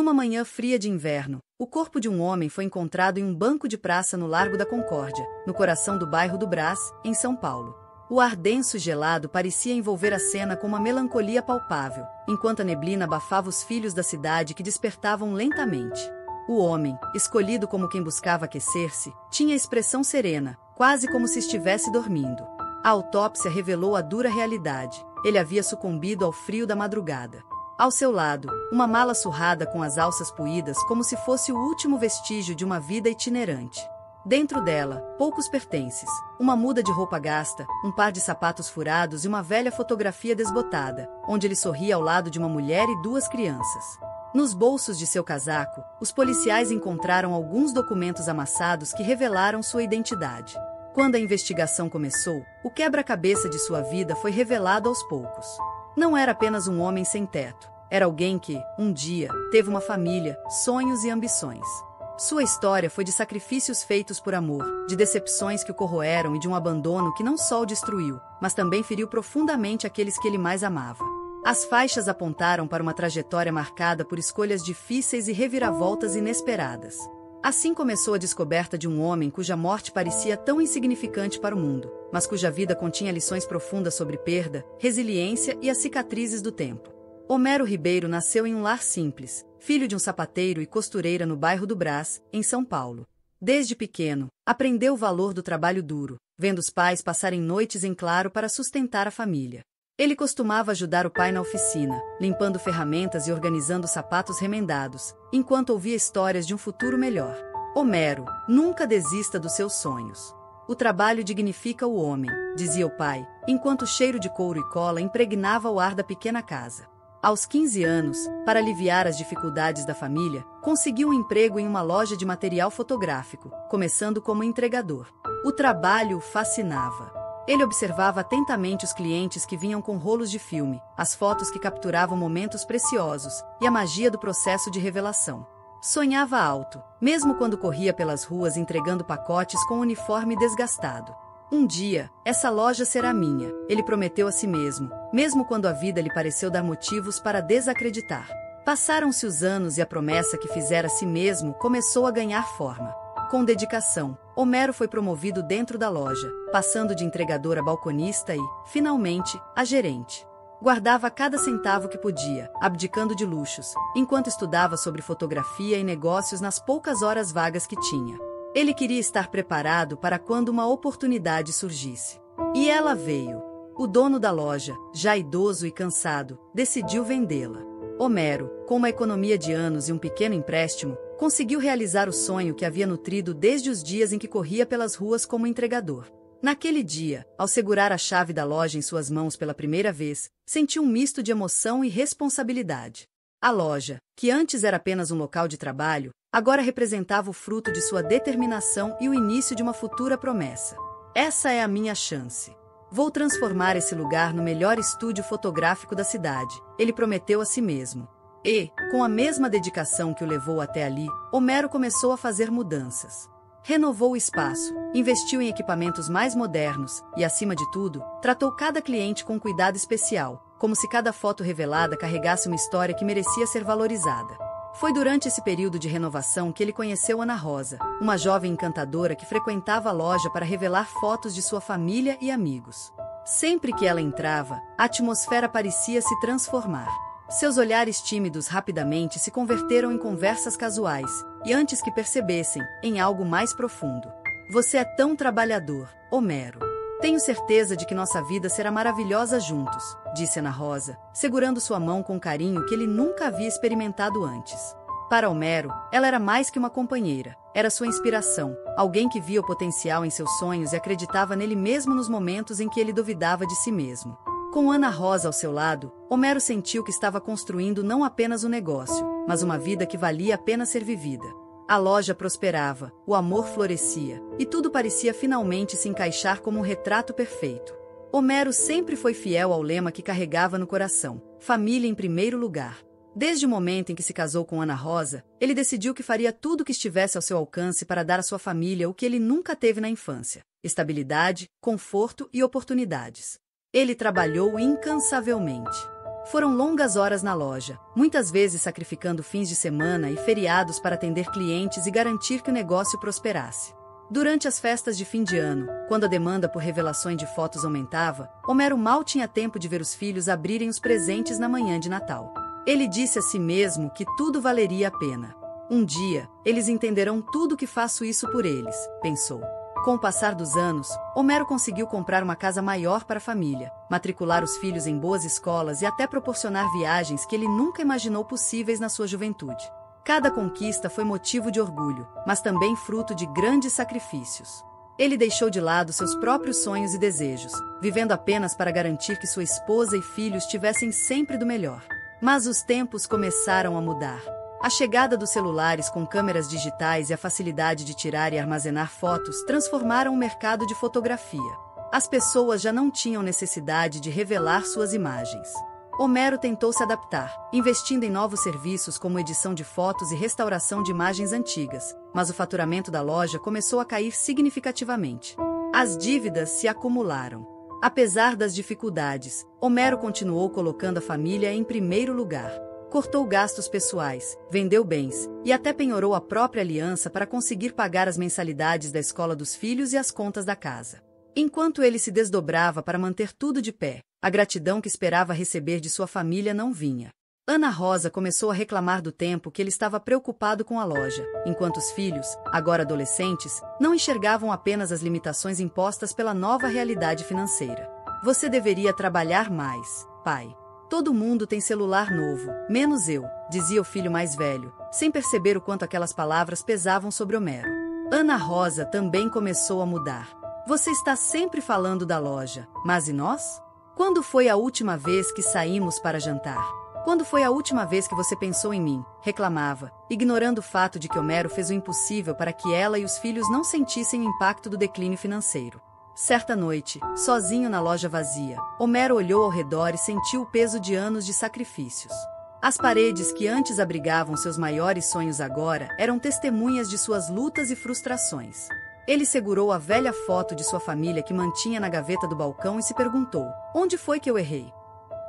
Numa manhã fria de inverno, o corpo de um homem foi encontrado em um banco de praça no Largo da Concórdia, no coração do bairro do Brás, em São Paulo. O ar denso e gelado parecia envolver a cena com uma melancolia palpável, enquanto a neblina abafava os filhos da cidade que despertavam lentamente. O homem, escolhido como quem buscava aquecer-se, tinha expressão serena, quase como se estivesse dormindo. A autópsia revelou a dura realidade: ele havia sucumbido ao frio da madrugada. Ao seu lado, uma mala surrada com as alças puídas como se fosse o último vestígio de uma vida itinerante. Dentro dela, poucos pertences, uma muda de roupa gasta, um par de sapatos furados e uma velha fotografia desbotada, onde ele sorria ao lado de uma mulher e duas crianças. Nos bolsos de seu casaco, os policiais encontraram alguns documentos amassados que revelaram sua identidade. Quando a investigação começou, o quebra-cabeça de sua vida foi revelado aos poucos. Não era apenas um homem sem teto. Era alguém que, um dia, teve uma família, sonhos e ambições. Sua história foi de sacrifícios feitos por amor, de decepções que o corroeram e de um abandono que não só o destruiu, mas também feriu profundamente aqueles que ele mais amava. As faixas apontaram para uma trajetória marcada por escolhas difíceis e reviravoltas inesperadas. Assim começou a descoberta de um homem cuja morte parecia tão insignificante para o mundo, mas cuja vida continha lições profundas sobre perda, resiliência e as cicatrizes do tempo. Homero Ribeiro nasceu em um lar simples, filho de um sapateiro e costureira no bairro do Brás, em São Paulo. Desde pequeno, aprendeu o valor do trabalho duro, vendo os pais passarem noites em claro para sustentar a família. Ele costumava ajudar o pai na oficina, limpando ferramentas e organizando sapatos remendados, enquanto ouvia histórias de um futuro melhor. Homero, nunca desista dos seus sonhos. O trabalho dignifica o homem, dizia o pai, enquanto o cheiro de couro e cola impregnava o ar da pequena casa. Aos 15 anos, para aliviar as dificuldades da família, conseguiu um emprego em uma loja de material fotográfico, começando como entregador. O trabalho o fascinava. Ele observava atentamente os clientes que vinham com rolos de filme, as fotos que capturavam momentos preciosos e a magia do processo de revelação. Sonhava alto, mesmo quando corria pelas ruas entregando pacotes com o uniforme desgastado. Um dia, essa loja será minha, ele prometeu a si mesmo quando a vida lhe pareceu dar motivos para desacreditar. Passaram-se os anos e a promessa que fizera a si mesmo começou a ganhar forma. Com dedicação, Homero foi promovido dentro da loja, passando de entregador a balconista e, finalmente, a gerente. Guardava cada centavo que podia, abdicando de luxos, enquanto estudava sobre fotografia e negócios nas poucas horas vagas que tinha. Ele queria estar preparado para quando uma oportunidade surgisse. E ela veio. O dono da loja, já idoso e cansado, decidiu vendê-la. Homero, com uma economia de anos e um pequeno empréstimo, conseguiu realizar o sonho que havia nutrido desde os dias em que corria pelas ruas como entregador. Naquele dia, ao segurar a chave da loja em suas mãos pela primeira vez, sentiu um misto de emoção e responsabilidade. A loja, que antes era apenas um local de trabalho, agora representava o fruto de sua determinação e o início de uma futura promessa. Essa é a minha chance. Vou transformar esse lugar no melhor estúdio fotográfico da cidade, ele prometeu a si mesmo. E, com a mesma dedicação que o levou até ali, Homero começou a fazer mudanças. Renovou o espaço, investiu em equipamentos mais modernos e, acima de tudo, tratou cada cliente com cuidado especial, como se cada foto revelada carregasse uma história que merecia ser valorizada. Foi durante esse período de renovação que ele conheceu Ana Rosa, uma jovem encantadora que frequentava a loja para revelar fotos de sua família e amigos. Sempre que ela entrava, a atmosfera parecia se transformar. Seus olhares tímidos rapidamente se converteram em conversas casuais, e antes que percebessem, em algo mais profundo. Você é tão trabalhador, Homero. Tenho certeza de que nossa vida será maravilhosa juntos, disse Ana Rosa, segurando sua mão com carinho que ele nunca havia experimentado antes. Para Homero, ela era mais que uma companheira, era sua inspiração, alguém que via o potencial em seus sonhos e acreditava nele mesmo nos momentos em que ele duvidava de si mesmo. Com Ana Rosa ao seu lado, Homero sentiu que estava construindo não apenas um negócio, mas uma vida que valia a pena ser vivida. A loja prosperava, o amor florescia, e tudo parecia finalmente se encaixar como um retrato perfeito. Homero sempre foi fiel ao lema que carregava no coração: família em primeiro lugar. Desde o momento em que se casou com Ana Rosa, ele decidiu que faria tudo o que estivesse ao seu alcance para dar à sua família o que ele nunca teve na infância: estabilidade, conforto e oportunidades. Ele trabalhou incansavelmente. Foram longas horas na loja, muitas vezes sacrificando fins de semana e feriados para atender clientes e garantir que o negócio prosperasse. Durante as festas de fim de ano, quando a demanda por revelações de fotos aumentava, Homero mal tinha tempo de ver os filhos abrirem os presentes na manhã de Natal. Ele disse a si mesmo que tudo valeria a pena. Um dia, eles entenderão tudo que faço isso por eles, pensou. Com o passar dos anos, Homero conseguiu comprar uma casa maior para a família, matricular os filhos em boas escolas e até proporcionar viagens que ele nunca imaginou possíveis na sua juventude. Cada conquista foi motivo de orgulho, mas também fruto de grandes sacrifícios. Ele deixou de lado seus próprios sonhos e desejos, vivendo apenas para garantir que sua esposa e filhos tivessem sempre do melhor. Mas os tempos começaram a mudar. A chegada dos celulares com câmeras digitais e a facilidade de tirar e armazenar fotos transformaram o mercado de fotografia. As pessoas já não tinham necessidade de revelar suas imagens. Homero tentou se adaptar, investindo em novos serviços como edição de fotos e restauração de imagens antigas, mas o faturamento da loja começou a cair significativamente. As dívidas se acumularam. Apesar das dificuldades, Homero continuou colocando a família em primeiro lugar. Cortou gastos pessoais, vendeu bens e até penhorou a própria aliança para conseguir pagar as mensalidades da escola dos filhos e as contas da casa. Enquanto ele se desdobrava para manter tudo de pé, a gratidão que esperava receber de sua família não vinha. Ana Rosa começou a reclamar do tempo que ele estava preocupado com a loja, enquanto os filhos, agora adolescentes, não enxergavam apenas as limitações impostas pela nova realidade financeira. Você deveria trabalhar mais, pai. Todo mundo tem celular novo, menos eu, dizia o filho mais velho, sem perceber o quanto aquelas palavras pesavam sobre Homero. Ana Rosa também começou a mudar. Você está sempre falando da loja, mas e nós? Quando foi a última vez que saímos para jantar? Quando foi a última vez que você pensou em mim? Reclamava, ignorando o fato de que Homero fez o impossível para que ela e os filhos não sentissem o impacto do declínio financeiro. Certa noite, sozinho na loja vazia, Homero olhou ao redor e sentiu o peso de anos de sacrifícios. As paredes que antes abrigavam seus maiores sonhos agora eram testemunhas de suas lutas e frustrações. Ele segurou a velha foto de sua família que mantinha na gaveta do balcão e se perguntou: onde foi que eu errei?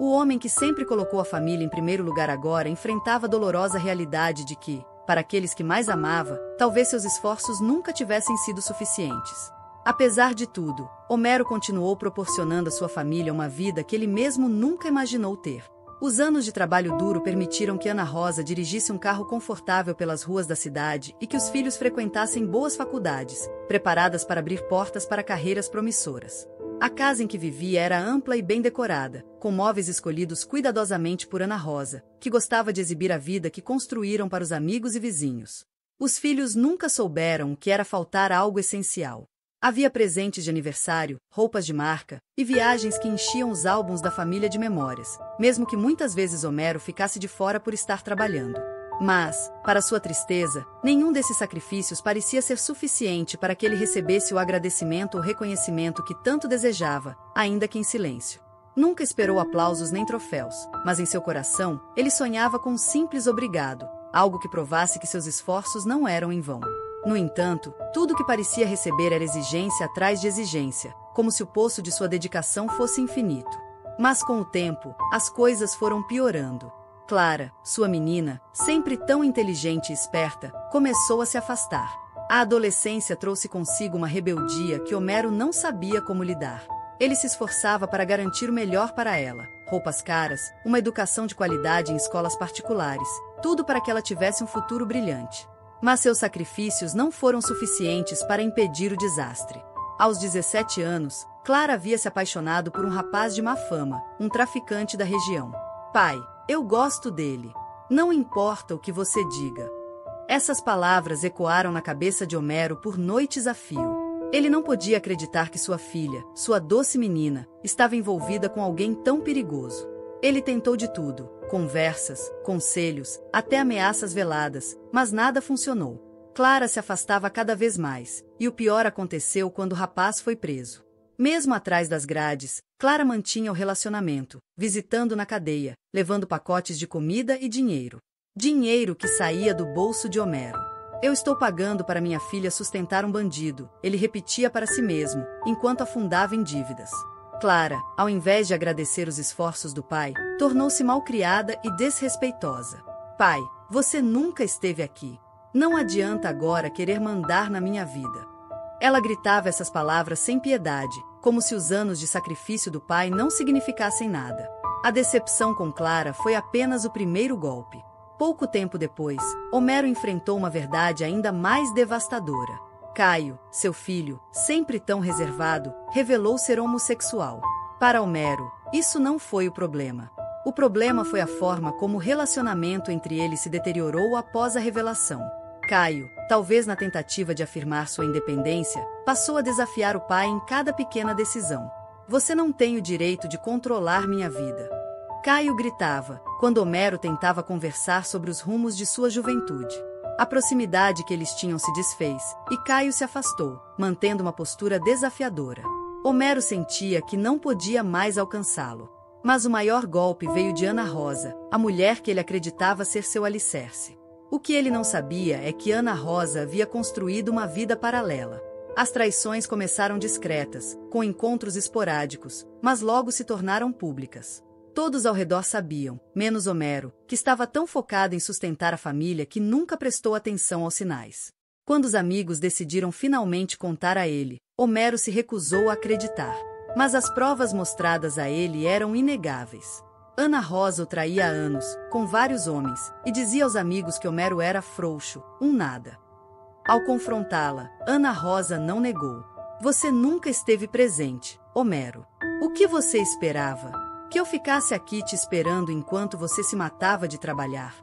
O homem que sempre colocou a família em primeiro lugar agora enfrentava a dolorosa realidade de que, para aqueles que mais amava, talvez seus esforços nunca tivessem sido suficientes. Apesar de tudo, Homero continuou proporcionando à sua família uma vida que ele mesmo nunca imaginou ter. Os anos de trabalho duro permitiram que Ana Rosa dirigisse um carro confortável pelas ruas da cidade e que os filhos frequentassem boas faculdades, preparadas para abrir portas para carreiras promissoras. A casa em que vivia era ampla e bem decorada, com móveis escolhidos cuidadosamente por Ana Rosa, que gostava de exibir a vida que construíram para os amigos e vizinhos. Os filhos nunca souberam o que era faltar algo essencial. Havia presentes de aniversário, roupas de marca e viagens que enchiam os álbuns da família de memórias, mesmo que muitas vezes Homero ficasse de fora por estar trabalhando. Mas, para sua tristeza, nenhum desses sacrifícios parecia ser suficiente para que ele recebesse o agradecimento ou reconhecimento que tanto desejava, ainda que em silêncio. Nunca esperou aplausos nem troféus, mas em seu coração, ele sonhava com um simples obrigado, algo que provasse que seus esforços não eram em vão. No entanto, tudo que parecia receber era exigência atrás de exigência, como se o poço de sua dedicação fosse infinito. Mas com o tempo, as coisas foram piorando. Clara, sua menina, sempre tão inteligente e esperta, começou a se afastar. A adolescência trouxe consigo uma rebeldia que Homero não sabia como lidar. Ele se esforçava para garantir o melhor para ela, roupas caras, uma educação de qualidade em escolas particulares, tudo para que ela tivesse um futuro brilhante. Mas seus sacrifícios não foram suficientes para impedir o desastre. Aos 17 anos, Clara havia se apaixonado por um rapaz de má fama, um traficante da região. Pai, eu gosto dele. Não importa o que você diga. Essas palavras ecoaram na cabeça de Homero por noites a fio. Ele não podia acreditar que sua filha, sua doce menina, estava envolvida com alguém tão perigoso. Ele tentou de tudo, conversas, conselhos, até ameaças veladas, mas nada funcionou. Clara se afastava cada vez mais, e o pior aconteceu quando o rapaz foi preso. Mesmo atrás das grades, Clara mantinha o relacionamento, visitando na cadeia, levando pacotes de comida e dinheiro. Dinheiro que saía do bolso de Homero. Eu estou pagando para minha filha sustentar um bandido, ele repetia para si mesmo, enquanto afundava em dívidas. Clara, ao invés de agradecer os esforços do pai, tornou-se malcriada e desrespeitosa. Pai, você nunca esteve aqui. Não adianta agora querer mandar na minha vida. Ela gritava essas palavras sem piedade, como se os anos de sacrifício do pai não significassem nada. A decepção com Clara foi apenas o primeiro golpe. Pouco tempo depois, Homero enfrentou uma verdade ainda mais devastadora. Caio, seu filho, sempre tão reservado, revelou ser homossexual. Para Homero, isso não foi o problema. O problema foi a forma como o relacionamento entre eles se deteriorou após a revelação. Caio, talvez na tentativa de afirmar sua independência, passou a desafiar o pai em cada pequena decisão. Você não tem o direito de controlar minha vida. Caio gritava, quando Homero tentava conversar sobre os rumos de sua juventude. A proximidade que eles tinham se desfez, e Caio se afastou, mantendo uma postura desafiadora. Homero sentia que não podia mais alcançá-lo. Mas o maior golpe veio de Ana Rosa, a mulher que ele acreditava ser seu alicerce. O que ele não sabia é que Ana Rosa havia construído uma vida paralela. As traições começaram discretas, com encontros esporádicos, mas logo se tornaram públicas. Todos ao redor sabiam, menos Homero, que estava tão focado em sustentar a família que nunca prestou atenção aos sinais. Quando os amigos decidiram finalmente contar a ele, Homero se recusou a acreditar. Mas as provas mostradas a ele eram inegáveis. Ana Rosa o traía há anos, com vários homens, e dizia aos amigos que Homero era frouxo, um nada. Ao confrontá-la, Ana Rosa não negou. Você nunca esteve presente, Homero. O que você esperava? Que eu ficasse aqui te esperando enquanto você se matava de trabalhar?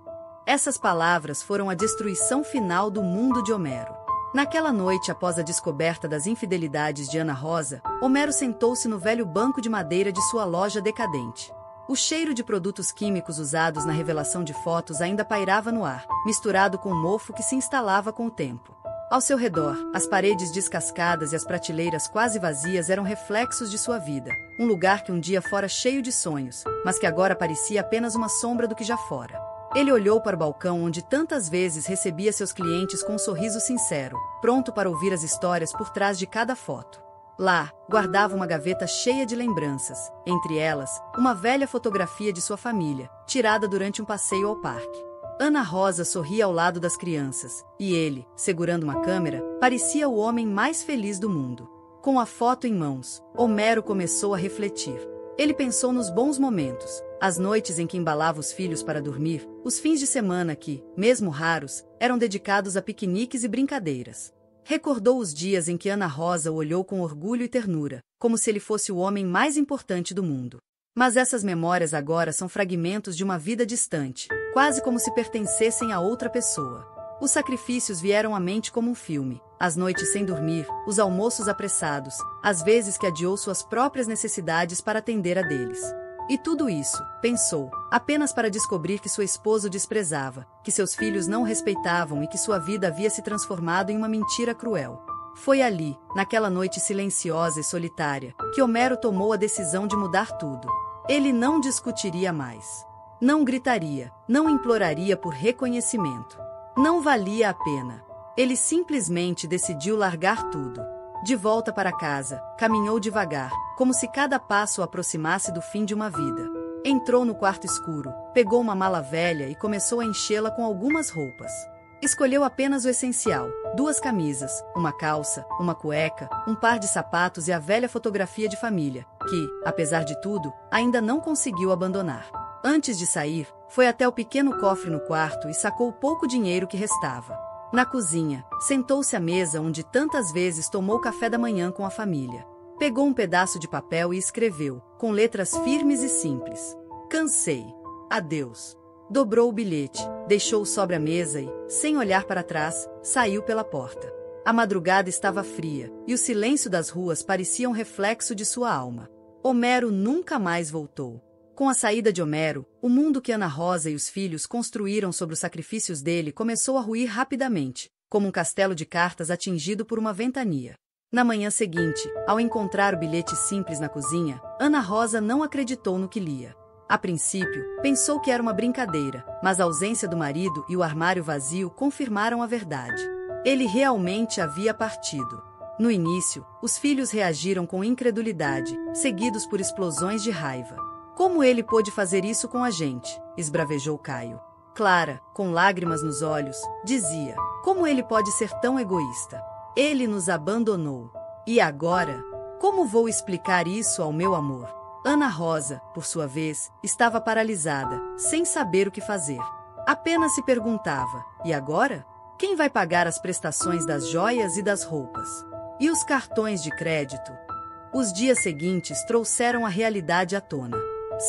Essas palavras foram a destruição final do mundo de Homero. Naquela noite, após a descoberta das infidelidades de Ana Rosa, Homero sentou-se no velho banco de madeira de sua loja decadente. O cheiro de produtos químicos usados na revelação de fotos ainda pairava no ar, misturado com o mofo que se instalava com o tempo. Ao seu redor, as paredes descascadas e as prateleiras quase vazias eram reflexos de sua vida, um lugar que um dia fora cheio de sonhos, mas que agora parecia apenas uma sombra do que já fora. Ele olhou para o balcão onde tantas vezes recebia seus clientes com um sorriso sincero, pronto para ouvir as histórias por trás de cada foto. Lá, guardava uma gaveta cheia de lembranças, entre elas, uma velha fotografia de sua família, tirada durante um passeio ao parque. Ana Rosa sorria ao lado das crianças, e ele, segurando uma câmera, parecia o homem mais feliz do mundo. Com a foto em mãos, Homero começou a refletir. Ele pensou nos bons momentos, as noites em que embalava os filhos para dormir, os fins de semana que, mesmo raros, eram dedicados a piqueniques e brincadeiras. Recordou os dias em que Ana Rosa o olhou com orgulho e ternura, como se ele fosse o homem mais importante do mundo. Mas essas memórias agora são fragmentos de uma vida distante, quase como se pertencessem a outra pessoa. Os sacrifícios vieram à mente como um filme, as noites sem dormir, os almoços apressados, as vezes que adiou suas próprias necessidades para atender a deles. E tudo isso, pensou, apenas para descobrir que sua esposa o desprezava, que seus filhos não o respeitavam e que sua vida havia se transformado em uma mentira cruel. Foi ali, naquela noite silenciosa e solitária, que Homero tomou a decisão de mudar tudo. Ele não discutiria mais. Não gritaria, não imploraria por reconhecimento. Não valia a pena. Ele simplesmente decidiu largar tudo. De volta para casa, caminhou devagar, como se cada passo o aproximasse do fim de uma vida. Entrou no quarto escuro, pegou uma mala velha e começou a enchê-la com algumas roupas. Escolheu apenas o essencial, 2 camisas, uma calça, uma cueca, um par de sapatos e a velha fotografia de família, que, apesar de tudo, ainda não conseguiu abandonar. Antes de sair, foi até o pequeno cofre no quarto e sacou o pouco dinheiro que restava. Na cozinha, sentou-se à mesa onde tantas vezes tomou café da manhã com a família. Pegou um pedaço de papel e escreveu, com letras firmes e simples: "Cansei. Adeus." Dobrou o bilhete, deixou-o sobre a mesa e, sem olhar para trás, saiu pela porta. A madrugada estava fria, e o silêncio das ruas parecia um reflexo de sua alma. Homero nunca mais voltou. Com a saída de Homero, o mundo que Ana Rosa e os filhos construíram sobre os sacrifícios dele começou a ruir rapidamente, como um castelo de cartas atingido por uma ventania. Na manhã seguinte, ao encontrar o bilhete simples na cozinha, Ana Rosa não acreditou no que lia. A princípio, pensou que era uma brincadeira, mas a ausência do marido e o armário vazio confirmaram a verdade. Ele realmente havia partido. No início, os filhos reagiram com incredulidade, seguidos por explosões de raiva. Como ele pôde fazer isso com a gente? Esbravejou Caio. Clara, com lágrimas nos olhos, dizia: como ele pode ser tão egoísta? Ele nos abandonou. E agora? Como vou explicar isso ao meu amor? Ana Rosa, por sua vez, estava paralisada, sem saber o que fazer. Apenas se perguntava: e agora? Quem vai pagar as prestações das joias e das roupas? E os cartões de crédito? Os dias seguintes trouxeram a realidade à tona.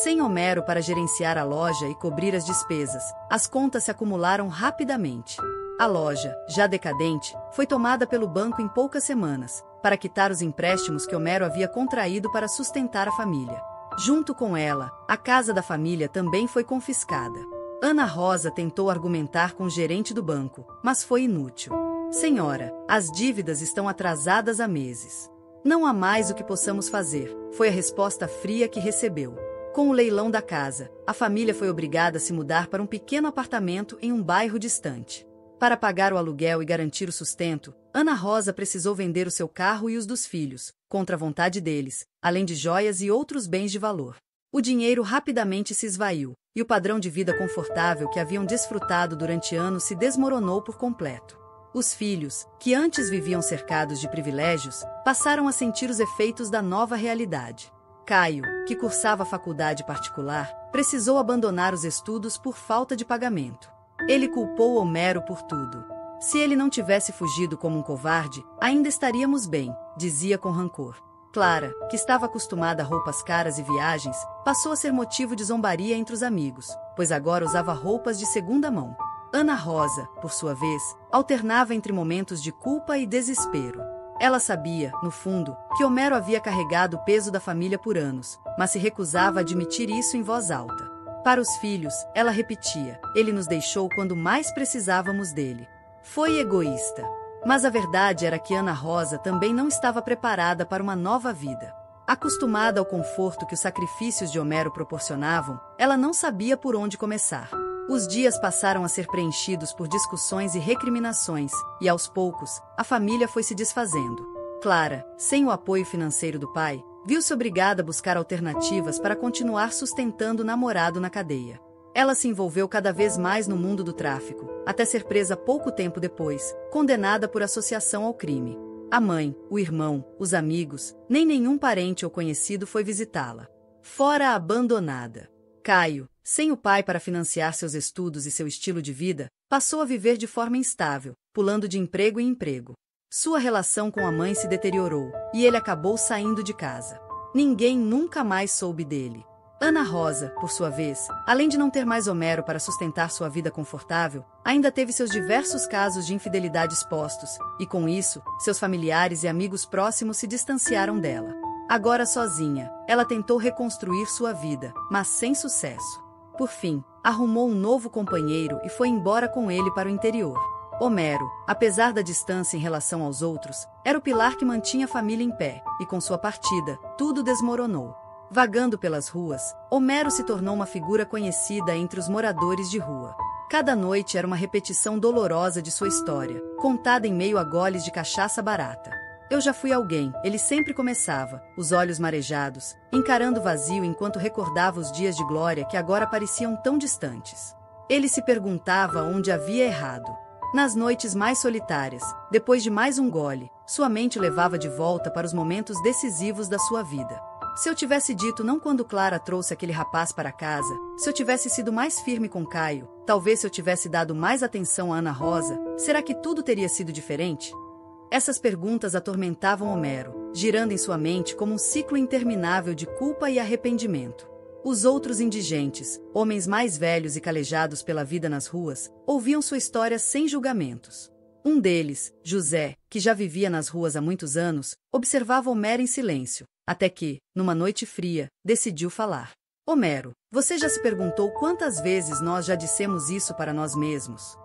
Sem Homero para gerenciar a loja e cobrir as despesas, as contas se acumularam rapidamente. A loja, já decadente, foi tomada pelo banco em poucas semanas, para quitar os empréstimos que Homero havia contraído para sustentar a família. Junto com ela, a casa da família também foi confiscada. Ana Rosa tentou argumentar com o gerente do banco, mas foi inútil. Senhora, as dívidas estão atrasadas há meses. Não há mais o que possamos fazer, foi a resposta fria que recebeu. Com o leilão da casa, a família foi obrigada a se mudar para um pequeno apartamento em um bairro distante. Para pagar o aluguel e garantir o sustento, Ana Rosa precisou vender o seu carro e os dos filhos, contra a vontade deles, além de joias e outros bens de valor. O dinheiro rapidamente se esvaiu, e o padrão de vida confortável que haviam desfrutado durante anos se desmoronou por completo. Os filhos, que antes viviam cercados de privilégios, passaram a sentir os efeitos da nova realidade. Caio, que cursava faculdade particular, precisou abandonar os estudos por falta de pagamento. Ele culpou Homero por tudo. Se ele não tivesse fugido como um covarde, ainda estaríamos bem, dizia com rancor. Clara, que estava acostumada a roupas caras e viagens, passou a ser motivo de zombaria entre os amigos, pois agora usava roupas de segunda mão. Ana Rosa, por sua vez, alternava entre momentos de culpa e desespero. Ela sabia, no fundo, que Homero havia carregado o peso da família por anos, mas se recusava a admitir isso em voz alta. Para os filhos, ela repetia: ele nos deixou quando mais precisávamos dele. Foi egoísta. Mas a verdade era que Ana Rosa também não estava preparada para uma nova vida. Acostumada ao conforto que os sacrifícios de Homero proporcionavam, ela não sabia por onde começar. Os dias passaram a ser preenchidos por discussões e recriminações, e aos poucos, a família foi se desfazendo. Clara, sem o apoio financeiro do pai, viu-se obrigada a buscar alternativas para continuar sustentando o namorado na cadeia. Ela se envolveu cada vez mais no mundo do tráfico, até ser presa pouco tempo depois, condenada por associação ao crime. A mãe, o irmão, os amigos, nem nenhum parente ou conhecido foi visitá-la. Fora abandonada. Caio, sem o pai para financiar seus estudos e seu estilo de vida, passou a viver de forma instável, pulando de emprego em emprego. Sua relação com a mãe se deteriorou, e ele acabou saindo de casa. Ninguém nunca mais soube dele. Ana Rosa, por sua vez, além de não ter mais Homero para sustentar sua vida confortável, ainda teve seus diversos casos de infidelidade expostos, e com isso, seus familiares e amigos próximos se distanciaram dela. Agora sozinha, ela tentou reconstruir sua vida, mas sem sucesso. Por fim, arrumou um novo companheiro e foi embora com ele para o interior. Homero, apesar da distância em relação aos outros, era o pilar que mantinha a família em pé, e com sua partida, tudo desmoronou. Vagando pelas ruas, Homero se tornou uma figura conhecida entre os moradores de rua. Cada noite era uma repetição dolorosa de sua história, contada em meio a goles de cachaça barata. Eu já fui alguém, ele sempre começava, os olhos marejados, encarando o vazio enquanto recordava os dias de glória que agora pareciam tão distantes. Ele se perguntava onde havia errado. Nas noites mais solitárias, depois de mais um gole, sua mente levava de volta para os momentos decisivos da sua vida. Se eu tivesse dito não quando Clara trouxe aquele rapaz para casa, se eu tivesse sido mais firme com Caio, talvez se eu tivesse dado mais atenção a Ana Rosa, será que tudo teria sido diferente? Essas perguntas atormentavam Homero, girando em sua mente como um ciclo interminável de culpa e arrependimento. Os outros indigentes, homens mais velhos e calejados pela vida nas ruas, ouviam sua história sem julgamentos. Um deles, José, que já vivia nas ruas há muitos anos, observava Homero em silêncio, até que, numa noite fria, decidiu falar. Homero, você já se perguntou quantas vezes nós já dissemos isso para nós mesmos?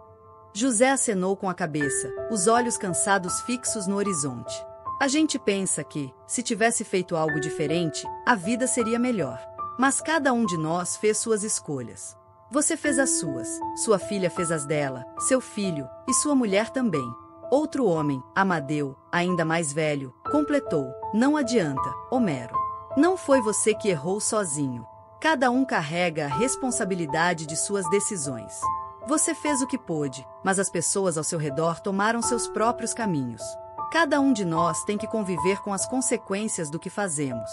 José acenou com a cabeça, os olhos cansados fixos no horizonte. A gente pensa que, se tivesse feito algo diferente, a vida seria melhor. Mas cada um de nós fez suas escolhas. Você fez as suas, sua filha fez as dela, seu filho, e sua mulher também. Outro homem, Amadeu, ainda mais velho, completou: não adianta, Homero. Não foi você que errou sozinho. Cada um carrega a responsabilidade de suas decisões. Você fez o que pôde, mas as pessoas ao seu redor tomaram seus próprios caminhos. Cada um de nós tem que conviver com as consequências do que fazemos.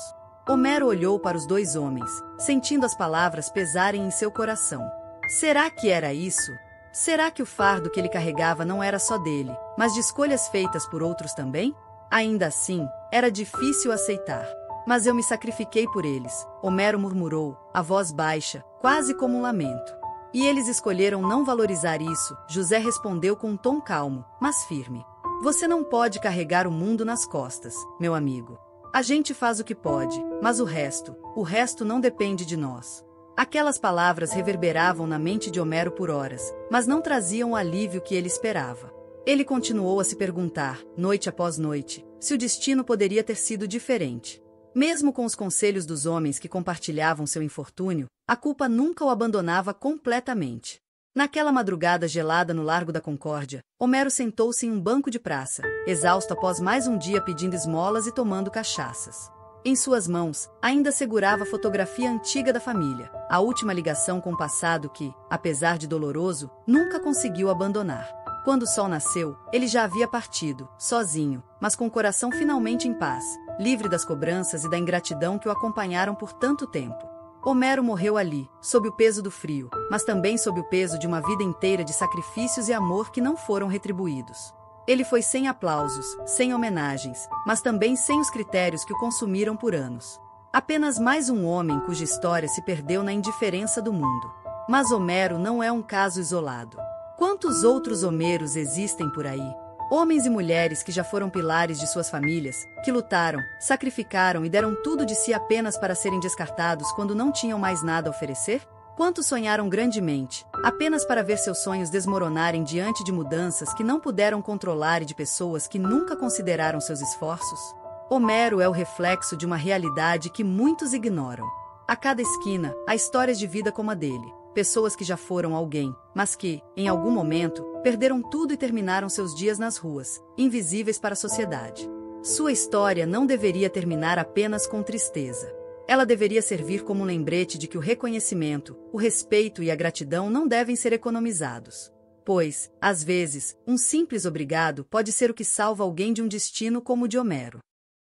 Homero olhou para os dois homens, sentindo as palavras pesarem em seu coração. Será que era isso? Será que o fardo que ele carregava não era só dele, mas de escolhas feitas por outros também? Ainda assim, era difícil aceitar. Mas eu me sacrifiquei por eles, Homero murmurou, a voz baixa, quase como um lamento. E eles escolheram não valorizar isso, José respondeu com um tom calmo, mas firme. Você não pode carregar o mundo nas costas, meu amigo. A gente faz o que pode, mas o resto não depende de nós. Aquelas palavras reverberavam na mente de Homero por horas, mas não traziam o alívio que ele esperava. Ele continuou a se perguntar, noite após noite, se o destino poderia ter sido diferente. Mesmo com os conselhos dos homens que compartilhavam seu infortúnio, a culpa nunca o abandonava completamente. Naquela madrugada gelada no Largo da Concórdia, Homero sentou-se em um banco de praça, exausto após mais um dia pedindo esmolas e tomando cachaças. Em suas mãos, ainda segurava a fotografia antiga da família, a última ligação com o passado que, apesar de doloroso, nunca conseguiu abandonar. Quando o sol nasceu, ele já havia partido, sozinho, mas com o coração finalmente em paz, livre das cobranças e da ingratidão que o acompanharam por tanto tempo. Homero morreu ali, sob o peso do frio, mas também sob o peso de uma vida inteira de sacrifícios e amor que não foram retribuídos. Ele foi sem aplausos, sem homenagens, mas também sem os critérios que o consumiram por anos. Apenas mais um homem cuja história se perdeu na indiferença do mundo. Mas Homero não é um caso isolado. Quantos outros Homeros existem por aí? Homens e mulheres que já foram pilares de suas famílias, que lutaram, sacrificaram e deram tudo de si apenas para serem descartados quando não tinham mais nada a oferecer? Quantos sonharam grandemente, apenas para ver seus sonhos desmoronarem diante de mudanças que não puderam controlar e de pessoas que nunca consideraram seus esforços? Homero é o reflexo de uma realidade que muitos ignoram. A cada esquina, há histórias de vida como a dele. Pessoas que já foram alguém, mas que, em algum momento, perderam tudo e terminaram seus dias nas ruas, invisíveis para a sociedade. Sua história não deveria terminar apenas com tristeza. Ela deveria servir como um lembrete de que o reconhecimento, o respeito e a gratidão não devem ser economizados. Pois, às vezes, um simples obrigado pode ser o que salva alguém de um destino como o de Homero.